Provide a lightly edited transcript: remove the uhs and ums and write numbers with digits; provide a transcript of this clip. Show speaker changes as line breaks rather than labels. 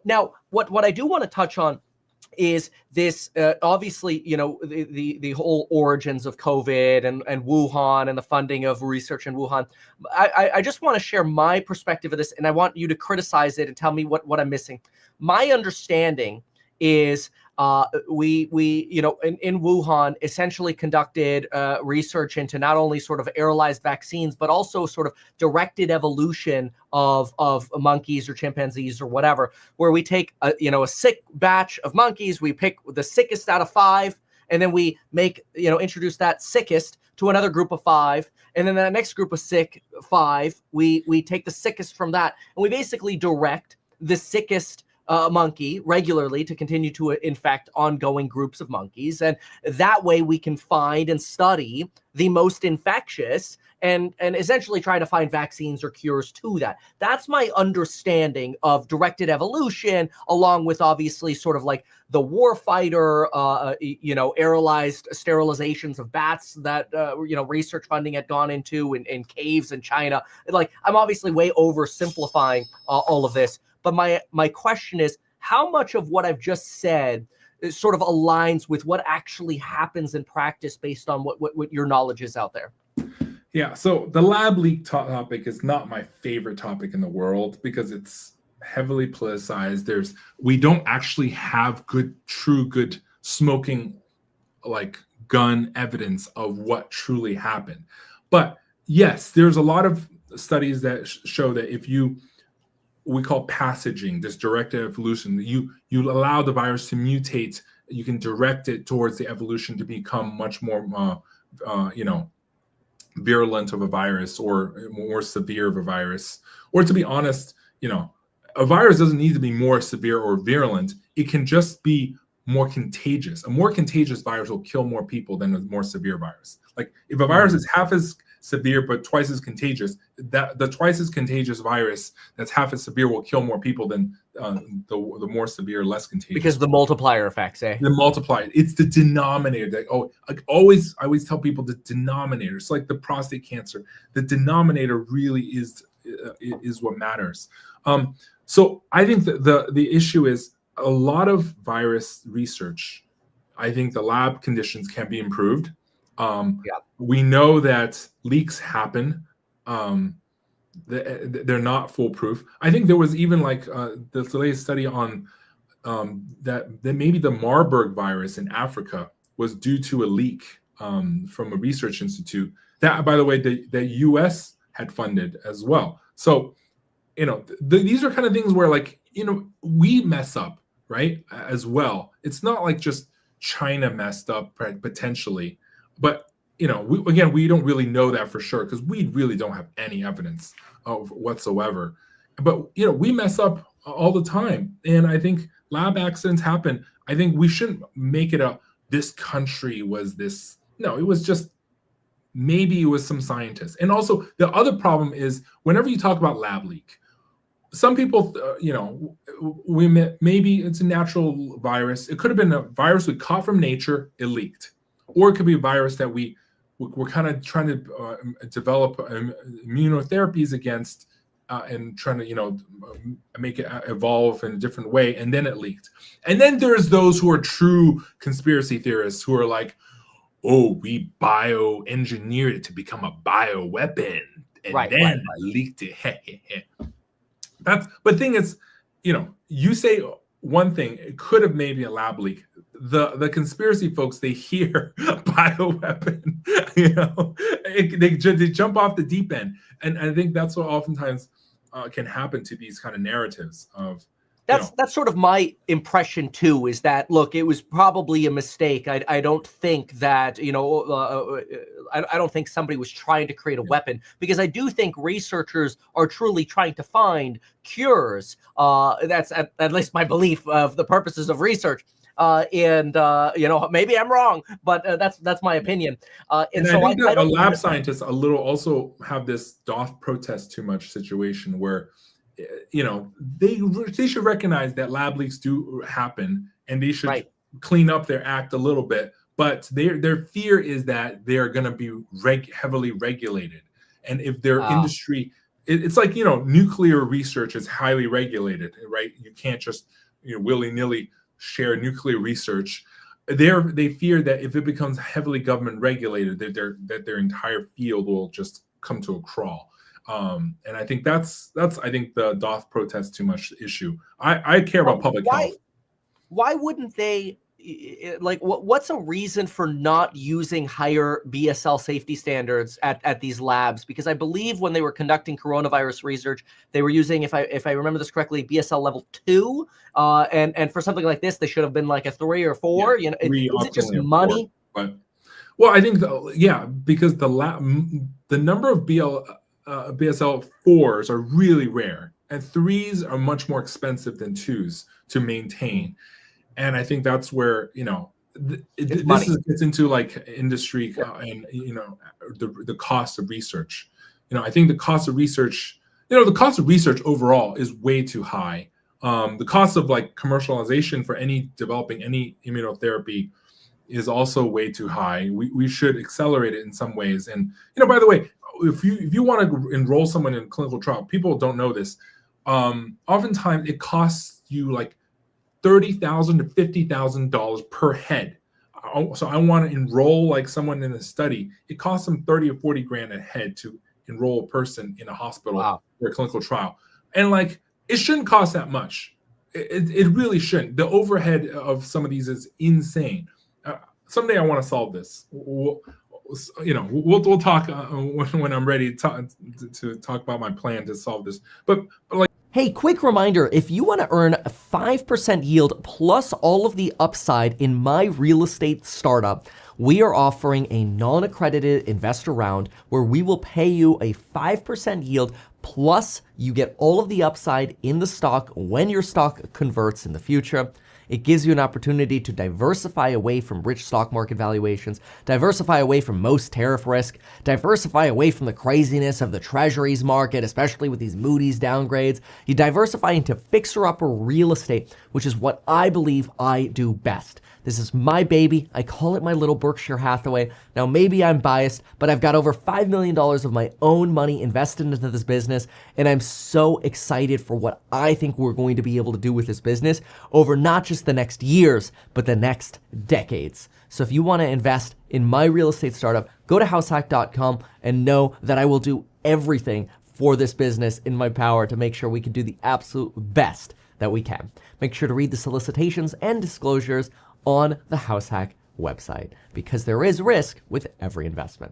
Now, what I do want to touch on is this obviously, the whole origins of COVID and Wuhan and the funding of research in Wuhan. I just want to share my perspective of this, and I want you to criticize it and tell me what I'm missing. My understanding is we in Wuhan essentially conducted research into not only sort of aerolized vaccines, but also sort of directed evolution of monkeys or chimpanzees or whatever, where we take a sick batch of monkeys, we pick the sickest out of 5, and then we introduce that sickest to another group of 5, and then that next group of sick 5, we take the sickest from that, and we basically direct the sickest monkey regularly to continue to infect ongoing groups of monkeys. And that way we can find and study the most infectious and essentially try to find vaccines or cures to that. That's my understanding of directed evolution, along with obviously sort of like the warfighter, aerolized sterilizations of bats that, research funding had gone into in caves in China. Like, I'm obviously way oversimplifying all of this. But my question is, how much of what I've just said sort of aligns with what actually happens in practice based on what your knowledge is out there?
Yeah, so the lab leak topic is not my favorite topic in the world because it's heavily politicized. We don't actually have true good smoking like gun evidence of what truly happened. But yes, there's a lot of studies that show that if we call passaging, this directed evolution, you allow the virus to mutate, you can direct it towards the evolution to become much more virulent of a virus or more severe of a virus. Or to be honest, a virus doesn't need to be more severe or virulent. It can just be more contagious. A more contagious virus will kill more people than a more severe virus. Like if a virus is half as severe but twice as contagious, that the twice as contagious virus that's half as severe will kill more people than the more severe, less contagious.
Because the multiplier effects, eh?
The multiplier. It's the denominator that I always tell people the denominator. It's like the prostate cancer. The denominator really is what matters. So I think that the issue is a lot of virus research. I think the lab conditions can be improved. We know that leaks happen. They're not foolproof. I think there was even like the latest study on that maybe the Marburg virus in Africa was due to a leak from a research institute that, by the way, the U.S. had funded as well. So, these are kind of things where we mess up, right, as well. It's not like just China messed up potentially. But, we don't really know that for sure because we really don't have any evidence of whatsoever. But, we mess up all the time. And I think lab accidents happen. I think we shouldn't make it this country was this. No, it was just maybe it was some scientists. And also the other problem is whenever you talk about lab leak, some people, maybe it's a natural virus. It could have been a virus we caught from nature, it leaked. Or it could be a virus that we're kind of trying to develop immunotherapies against and trying to, make it evolve in a different way, and then it leaked. And then there's those who are true conspiracy theorists who are like, oh, we bioengineered it to become a bioweapon, and then leaked it. But the thing is, you say one thing, it could have maybe a lab leak. The conspiracy folks, they hear bioweapon, they jump off the deep end. And I think that's what oftentimes can happen to these kind of narratives of,
That's sort of my impression too, is that, look, it was probably a mistake. I don't think that, I don't think somebody was trying to create a weapon, because I do think researchers are truly trying to find cures. That's at least my belief of the purposes of research. Maybe I'm wrong, but that's my opinion.
And so I think that lab scientists also have this doth protest too much situation where, they should recognize that lab leaks do happen and they should clean up their act a little bit. But their fear is that they are going to be heavily regulated. And if their industry it's like, nuclear research is highly regulated, right? You can't just willy-nilly share nuclear research. They fear that if it becomes heavily government regulated, that their entire field will just come to a crawl. And I think that's I think the doth protest too much issue. I care about public health.
Why wouldn't they, like, what's a reason for not using higher BSL safety standards at these labs? Because I believe when they were conducting coronavirus research, they were using, if I remember this correctly, BSL level 2, and for something like this, they should have been like a 3 or 4.
Yeah,
Is it just money?
4, well, I think because the number of BSL 4s are really rare, and 3s are much more expensive than 2s to maintain. And I think that's where this gets into like industry and the cost of research. I think the cost of research, the cost of research overall is way too high. The cost of like commercialization for developing any immunotherapy is also way too high. We should accelerate it in some ways. And by the way, if you want to enroll someone in a clinical trial, people don't know this. Oftentimes it costs you like $30,000 to $50,000 per head. So I want to enroll like someone in a study. It costs them 30 or 40 grand a head to enroll a person in a hospital or a clinical trial. And like, it shouldn't cost that much. It really shouldn't. The overhead of some of these is insane. Someday I want to solve this. We'll talk when I'm ready to talk about my plan to solve this. But like,
hey, quick reminder, if you want to earn a 5% yield plus all of the upside in my real estate startup, we are offering a non-accredited investor round where we will pay you a 5% yield plus you get all of the upside in the stock when your stock converts in the future. It gives you an opportunity to diversify away from rich stock market valuations, diversify away from most tariff risk, diversify away from the craziness of the treasuries market, especially with these Moody's downgrades. You diversify into fixer-upper real estate, which is what I believe I do best. This is my baby. I call it my little Berkshire Hathaway. Now, maybe I'm biased, but I've got over $5 million of my own money invested into this business, and I'm so excited for what I think we're going to be able to do with this business over not just the next years, but the next decades. So if you want to invest in my real estate startup, go to househack.com and know that I will do everything for this business in my power to make sure we can do the absolute best that we can. Make sure to read the solicitations and disclosures on the HouseHack website, because there is risk with every investment.